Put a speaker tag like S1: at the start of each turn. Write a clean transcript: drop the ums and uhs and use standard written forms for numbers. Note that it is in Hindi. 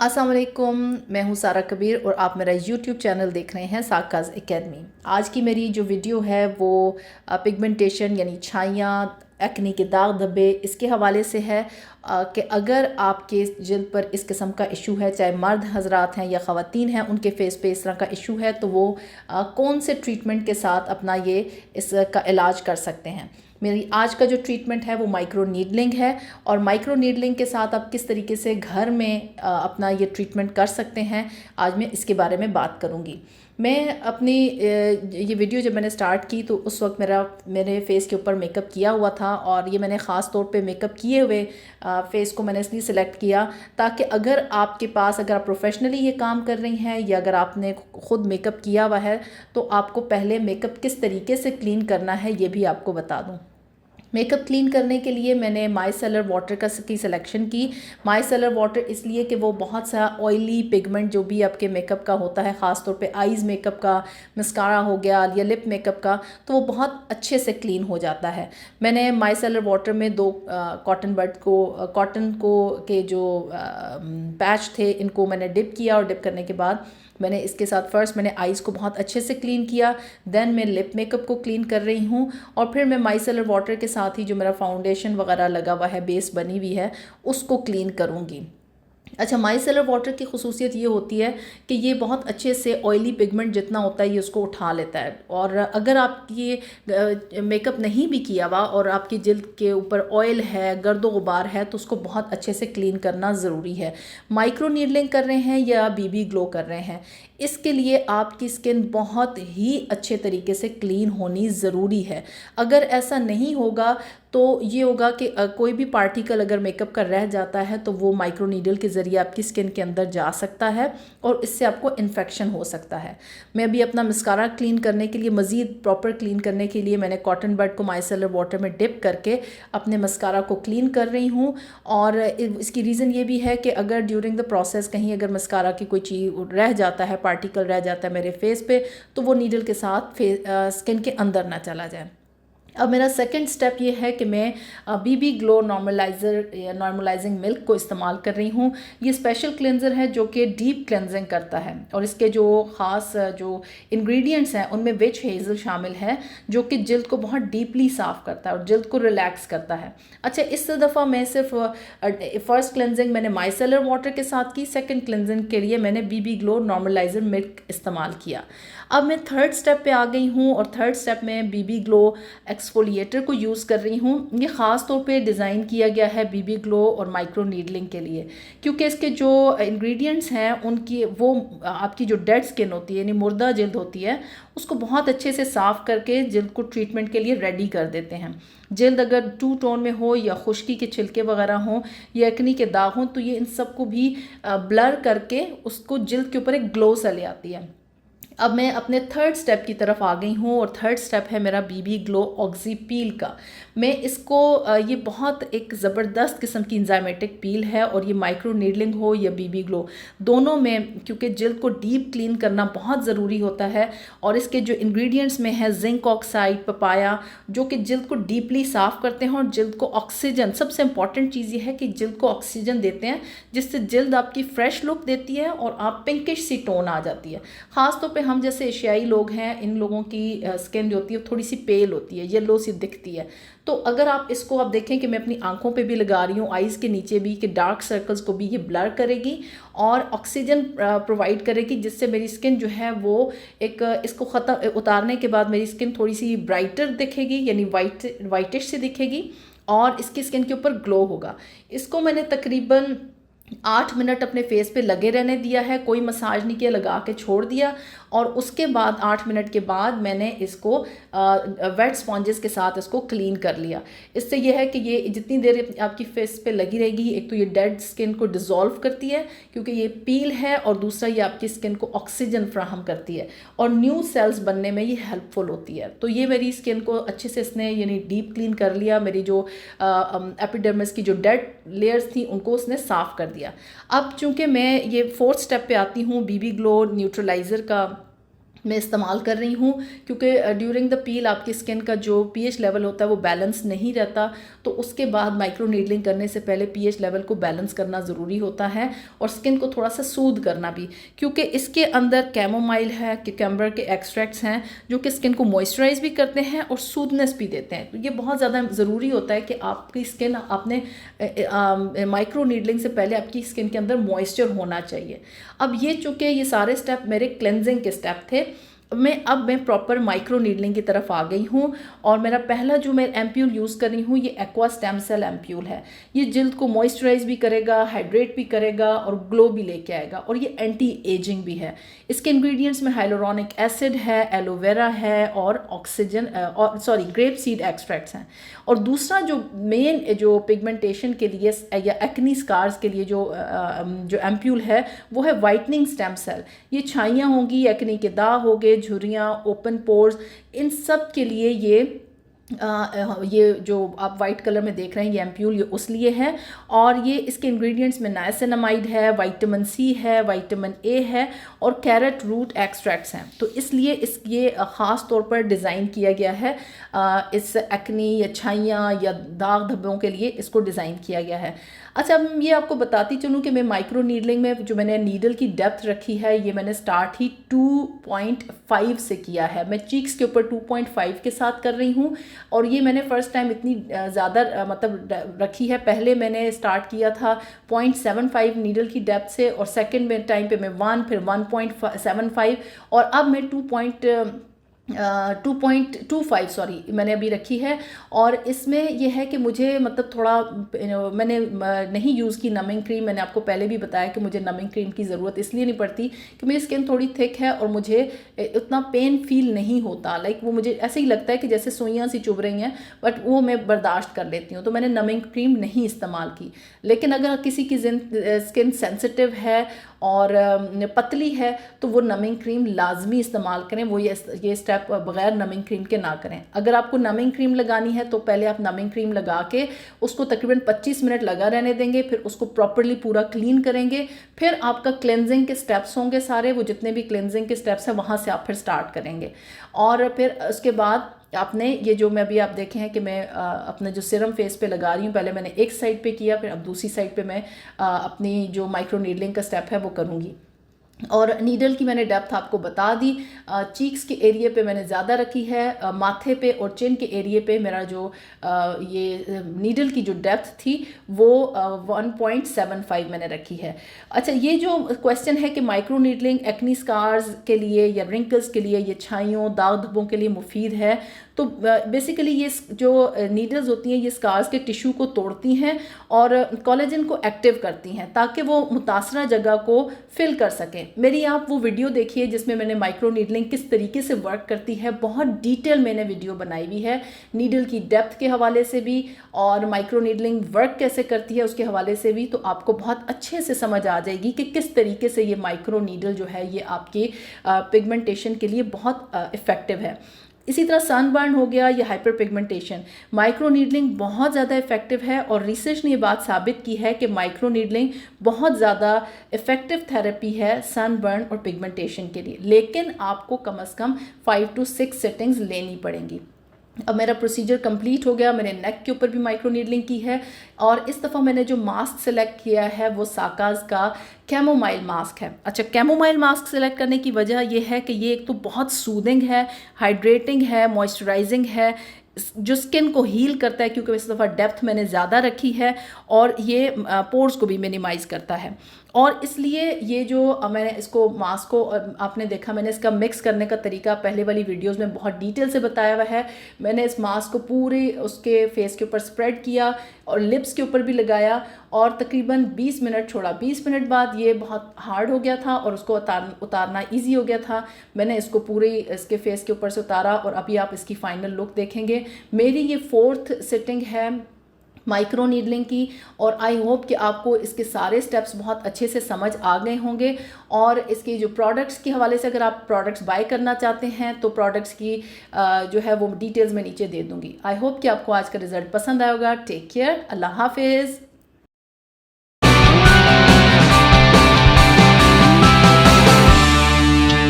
S1: अस्सलाम वालेकुम, मैं हूँ सारा कबीर और आप मेरा यूट्यूब चैनल देख रहे हैं साकाज़ एकेडमी। आज की मेरी जो वीडियो है वो पिगमेंटेशन यानी छाइयाँ, एक्ने के दाग धब्बे, इसके हवाले से है कि अगर आपके जिल्द पर इस किस्म का इशू है, चाहे मर्द हजरात हैं या ख़वातीन हैं, उनके फेस पे इस तरह का इशू है तो वो कौन से ट्रीटमेंट के साथ अपना ये इसका इलाज कर सकते हैं। मेरी आज का जो ट्रीटमेंट है वो माइक्रो नीडलिंग है और माइक्रो नीडलिंग के साथ आप किस तरीके से घर में अपना ये ट्रीटमेंट कर सकते हैं, आज मैं इसके बारे में बात करूँगी। मैं अपनी ये वीडियो जब मैंने स्टार्ट की तो उस वक्त मेरे फेस के ऊपर मेकअप किया हुआ था और ये मैंने ख़ास तौर पे मेकअप किए हुए फेस को मैंने इसलिए सिलेक्ट किया ताकि अगर आपके पास अगर आप प्रोफेशनली ये काम कर रही हैं या अगर आपने ख़ुद मेकअप किया हुआ है तो आपको पहले मेकअप किस तरीके से क्लीन करना है ये भी आपको बता दूँ। मेकअप क्लीन करने के लिए मैंने माइसेलर वाटर की सिलेक्शन की। माइसेलर वाटर इसलिए कि वो बहुत सा ऑयली पिगमेंट जो भी आपके मेकअप का होता है, ख़ास तौर पे आईज़ मेकअप का, मस्कारा हो गया या लिप मेकअप का, तो वो बहुत अच्छे से क्लीन हो जाता है। मैंने माइसेलर वाटर में दो कॉटन को के जो पैच थे इनको मैंने डिप किया और डिप करने के बाद मैंने इसके साथ फर्स्ट मैंने आईज़ को बहुत अच्छे से क्लीन किया, देन मैं लिप मेकअप को क्लीन कर रही हूँ और फिर मैं माइसेलर वाटर के साथ ही जो मेरा फाउंडेशन वगैरह लगा हुआ है, बेस बनी हुई है, उसको क्लीन करूँगी। अच्छा, माइसेलर वाटर की खुसूसियत ये होती है कि ये बहुत अच्छे से ऑयली पिगमेंट जितना होता है ये उसको उठा लेता है और अगर आप ये मेकअप नहीं भी किया हुआ और आपकी जिल्द के ऊपर ऑयल है, गर्दो गुबार है, तो उसको बहुत अच्छे से क्लीन करना ज़रूरी है। माइक्रो नीडलिंग कर रहे हैं या बीबी ग्लो कर रहे हैं, इसके लिए आपकी स्किन बहुत ही अच्छे तरीके से क्लीन होनी ज़रूरी है। अगर ऐसा नहीं होगा तो ये होगा कि कोई भी पार्टिकल अगर मेकअप का रह जाता है तो वो माइक्रो नीडल के ज़रिए आपकी स्किन के अंदर जा सकता है और इससे आपको इन्फेक्शन हो सकता है। मैं अभी अपना मस्कारा क्लीन करने के लिए, मज़ीद प्रॉपर क्लीन करने के लिए, मैंने कॉटन बड को माइसेलर वाटर में डिप करके अपने मस्कारा को क्लीन कर रही हूँ और इसकी रीज़न ये भी है कि अगर ड्यूरिंग द प्रोसेस कहीं अगर मस्कारा की कोई चीज़ रह जाता है, पार्टिकल रह जाता है मेरे फेस पे, तो वो नीडल के साथ स्किन के अंदर ना चला जाए। अब मेरा सेकंड स्टेप ये है कि मैं बीबी ग्लो नॉर्मलाइज़र या नॉर्मलाइजिंग मिल्क को इस्तेमाल कर रही हूँ। ये स्पेशल क्लेंजर है जो कि डीप क्लेंजिंग करता है और इसके जो ख़ास जो इंग्रेडिएंट्स हैं उनमें विच हेज़ल शामिल है जो कि जिल्द को बहुत डीपली साफ़ करता है और जिल्द को रिलैक्स करता है। अच्छा, इस दफ़ा मैं सिर्फ फ़र्स्ट क्लेंजिंग मैंने माइसेलर वाटर के साथ की, सेकेंड क्लेंजिंग के लिए मैंने बीबी ग्लो नॉर्मलाइज़र मिल्क इस्तेमाल किया। अब मैं थर्ड स्टेप पे आ गई हूँ और थर्ड स्टेप में बीबी ग्लो एक्सफोलिएटर को यूज़ कर रही हूँ। ये ख़ास तौर पे डिज़ाइन किया गया है बीबी ग्लो और माइक्रो नीडलिंग के लिए, क्योंकि इसके जो इंग्रेडिएंट्स हैं उनकी वो आपकी जो डेड स्किन होती है यानी मुर्दा जिल्द होती है उसको बहुत अच्छे से साफ़ करके जिल्द को ट्रीटमेंट के लिए रेडी कर देते हैं। जिल्द अगर टू टोन में हो या खुश्की के छिलके वगैरह हों या एक्नी के दाग हों तो ये इन सब को भी ब्लर करके उसको जिल्द के ऊपर एक ग्लो सा ले आती है। अब मैं अपने थर्ड स्टेप की तरफ आ गई हूँ और थर्ड स्टेप है मेरा बीबी ग्लो ऑक्सी पील का। मैं इसको ये बहुत एक ज़बरदस्त किस्म की इंजाइमेटिक पील है और ये माइक्रो नीडलिंग हो या बीबी ग्लो दोनों में, क्योंकि जिल्द को डीप क्लीन करना बहुत ज़रूरी होता है और इसके जो इंग्रेडिएंट्स में है जिंक ऑक्साइड, पपाया, जो कि जिल्द को डीपली साफ़ करते हैं और जिल्द को ऑक्सीजन, सबसे इंपॉर्टेंट चीज़ ये है कि जिल्द को ऑक्सीजन देते हैं जिससे जिल्द आपकी फ्रेश लुक देती है और आप पिंकिश सी टोन आ जाती है। ख़ास तौर पे हम जैसे एशियाई लोग हैं, इन लोगों की स्किन जो होती है थोड़ी सी पेल होती है, येलो सी दिखती है। तो अगर आप इसको आप देखें कि मैं अपनी आंखों पे भी लगा रही हूँ, आईज़ के नीचे भी, कि डार्क सर्कल्स को भी ये ब्लर करेगी और ऑक्सीजन प्रोवाइड करेगी जिससे मेरी स्किन जो है वो एक इसको ख़त्म उतारने के बाद मेरी स्किन थोड़ी सी ब्राइटर दिखेगी यानी वाइटिश से दिखेगी और इसकी स्किन के ऊपर ग्लो होगा। इसको मैंने तकरीबन 8 मिनट अपने फेस पे लगे रहने दिया है, कोई मसाज नहीं किया, लगा के छोड़ दिया और उसके बाद 8 मिनट के बाद मैंने इसको वेट स्पॉन्जेस के साथ इसको क्लीन कर लिया। इससे यह है कि ये जितनी देर आपकी फेस पे लगी रहेगी, एक तो ये डेड स्किन को डिज़ोल्व करती है क्योंकि ये पील है और दूसरा ये आपकी स्किन को ऑक्सीजन फ्राहम करती है और न्यू सेल्स बनने में ये हेल्पफुल होती है। तो ये मेरी स्किन को अच्छे से इसने यानी डीप क्लीन कर लिया, मेरी जो एपिडर्मिस की जो डेड लेयर्स थी उनको उसने साफ़ कर दिया। अब चूंकि मैं ये फोर्थ स्टेप पे आती हूँ बीबी ग्लो न्यूट्रलाइज़र का मैं इस्तेमाल कर रही हूँ, क्योंकि ड्यूरिंग द पील आपकी स्किन का जो पीएच लेवल होता है वो बैलेंस नहीं रहता, तो उसके बाद माइक्रो नीडलिंग करने से पहले पीएच लेवल को बैलेंस करना ज़रूरी होता है और स्किन को थोड़ा सा सूद करना भी, क्योंकि इसके अंदर कैमोमाइल है, क्यूकम्बर के एक्सट्रैक्ट्स हैं जो कि स्किन को मॉइस्चराइज भी करते हैं और सूदनेस भी देते हैं। तो ये बहुत ज़्यादा ज़रूरी होता है कि आपकी स्किन आपने माइक्रो नीडलिंग से पहले आपकी स्किन के अंदर मॉइस्चर होना चाहिए। अब ये चूँकि ये सारे स्टेप मेरे क्लेंजिंग के स्टेप थे, अब मैं प्रॉपर माइक्रो नीडलिंग की तरफ आ गई हूँ। और मेरा पहला जो मैं एम्प्यूल यूज़ कर रही हूँ ये एक्वा स्टेम सेल एम्प्यूल है। ये जिल्द को मॉइस्चराइज भी करेगा, हाइड्रेट भी करेगा और ग्लो भी लेके आएगा, और ये एंटी एजिंग भी है। इसके इंग्रेडिएंट्स में हाइलोरॉनिक एसिड है, एलोवेरा है और ग्रेप सीड एक्सट्रैक्ट्स हैं। और दूसरा जो मेन जो पिगमेंटेशन के लिए या एक्नी स्कार्स के लिए जो एम्प्यूल है वो है वाइटनिंग स्टेम सेल। ये छाइयाँ होंगी, एक्नी के दाग हो गए, झुर्रियाँ, ओपन पोर्स, इन सब के लिए ये जो आप वाइट कलर में देख रहे हैं ये एम्प्यूल ये उस लिए है। और ये इसके इंग्रेडिएंट्स में नाइसिनामाइड है, विटामिन सी है, विटामिन ए है और कैरेट रूट एक्सट्रैक्ट्स हैं। तो इसलिए ये ख़ास तौर पर डिज़ाइन किया गया है, इस एक्नी या छाइयाँ या दाग धब्बों के लिए इसको डिज़ाइन किया गया है। अच्छा, अब ये आपको बताती चलूँ कि मैं माइक्रो नीडलिंग में जो मैंने नीडल की डेप्थ रखी है ये मैंने स्टार्ट ही 2.5 से किया है। मैं चीक्स के ऊपर 2.5 के साथ कर रही हूँ और ये मैंने फ़र्स्ट टाइम इतनी ज़्यादा मतलब रखी है। पहले मैंने स्टार्ट किया था 0.75 नीडल की डेप्थ से, और सेकेंड में टाइम पे मैं 1, फिर 1.75 और अब मैं 2.25 सॉरी मैंने अभी रखी है। और इसमें यह है कि मुझे मतलब थोड़ा मैंने नहीं यूज़ की नमिंग क्रीम। मैंने आपको पहले भी बताया कि मुझे नमिंग क्रीम की ज़रूरत इसलिए नहीं पड़ती कि मेरी स्किन थोड़ी थिक है और मुझे उतना पेन फील नहीं होता। लाइक वो मुझे ऐसे ही लगता है कि जैसे सुइयाँ सी चुभ रही हैं, बट वो मैं बर्दाश्त कर लेती हूँ, तो मैंने नमिंग क्रीम नहीं इस्तेमाल की। लेकिन अगर किसी की स्किन सेंसिटिव है और पतली है तो वो नमिंग क्रीम लाजमी इस्तेमाल करें। वो ये स्टेप बगैर नमिंग क्रीम के ना करें। अगर आपको नमिंग क्रीम लगानी है तो पहले आप नमिंग क्रीम लगा के उसको तकरीबन 25 मिनट लगा रहने देंगे, फिर उसको प्रॉपरली पूरा क्लीन करेंगे, फिर आपका क्लेंजिंग के स्टेप्स होंगे सारे, वो जितने भी क्लेंजिंग के स्टेप्स हैं वहाँ से आप फिर स्टार्ट करेंगे। और फिर उसके बाद आपने ये जो मैं अभी आप देखे हैं कि मैं अपने जो सीरम फेस पे लगा रही हूँ, पहले मैंने एक साइड पे किया, फिर अब दूसरी साइड पे मैं अपनी जो माइक्रो नीडलिंग का स्टेप है वो करूँगी। और नीडल की मैंने डेप्थ आपको बता दी। चीक्स के एरिए पे मैंने ज़्यादा रखी है, माथे पे और चिन के एरिए पे मेरा जो ये नीडल की जो डेप्थ थी वो 1.75 मैंने रखी है। अच्छा, ये जो क्वेश्चन है कि माइक्रो नीडलिंग एक्नी स्कार्स के लिए या रिंकल्स के लिए, ये छाइयों दाग धब्बों के लिए मुफीद है, तो बेसिकली ये जो नीडल्स होती हैं ये स्कार्स के टिश्यू को तोड़ती हैं और कोलेजन को एक्टिव करती हैं ताकि वो मुतासरा जगह को फिल कर सकें। मेरी आप वो वीडियो देखिए जिसमें मैंने माइक्रो नीडलिंग किस तरीके से वर्क करती है, बहुत डिटेल मैंने वीडियो बनाई हुई है, नीडल की डेप्थ के हवाले से भी और माइक्रो नीडलिंग वर्क कैसे करती है उसके हवाले से भी। तो आपको बहुत अच्छे से समझ आ जाएगी कि किस तरीके से ये माइक्रो नीडल जो है ये आपकी पिगमेंटेशन के लिए बहुत इफ़ेक्टिव है। इसी तरह सनबर्न हो गया या हाइपर पिगमेंटेशन, माइक्रो नीडलिंग बहुत ज़्यादा इफेक्टिव है और रिसर्च ने ये बात साबित की है कि माइक्रो नीडलिंग बहुत ज़्यादा इफेक्टिव थेरेपी है सनबर्न और पिगमेंटेशन के लिए। लेकिन आपको कम से कम 5 to 6 सेटिंग्स लेनी पड़ेंगी। अब मेरा प्रोसीजर कंप्लीट हो गया, मैंने नेक के ऊपर भी माइक्रो नीडलिंग की है और इस दफ़ा मैंने जो मास्क सेलेक्ट किया है वो साकाज़ का कैमोमाइल मास्क है। अच्छा, कैमोमाइल मास्क सेलेक्ट करने की वजह यह है कि ये एक तो बहुत सूदिंग है, हाइड्रेटिंग है, मॉइस्चराइजिंग है, जो स्किन को हील करता है क्योंकि इस दफ़ा डेप्थ मैंने ज़्यादा रखी है और ये पोर्स को भी मिनिमाइज़ करता है। और इसलिए ये जो मैंने इसको मास्क को आपने देखा, मैंने इसका मिक्स करने का तरीका पहले वाली वीडियोस में बहुत डिटेल से बताया हुआ है। मैंने इस मास्क को पूरे उसके फेस के ऊपर स्प्रेड किया और लिप्स के ऊपर भी लगाया और तकरीबन 20 मिनट छोड़ा। 20 मिनट बाद ये बहुत हार्ड हो गया था और उसको उतारना ईजी हो गया था। मैंने इसको पूरी इसके फेस के ऊपर से उतारा और अभी आप इसकी फाइनल लुक देखेंगे। मेरी ये 4th सिटिंग है माइक्रो नीडलिंग की और आई होप कि आपको इसके सारे स्टेप्स बहुत अच्छे से समझ आ गए होंगे। और इसकी जो प्रोडक्ट्स के हवाले से अगर आप प्रोडक्ट्स बाय करना चाहते हैं तो प्रोडक्ट्स की जो है वो डिटेल्स मैं नीचे दे दूँगी। आई होप कि आपको आज का रिज़ल्ट पसंद आएगा। टेक केयर, अल्लाह हाफिज़।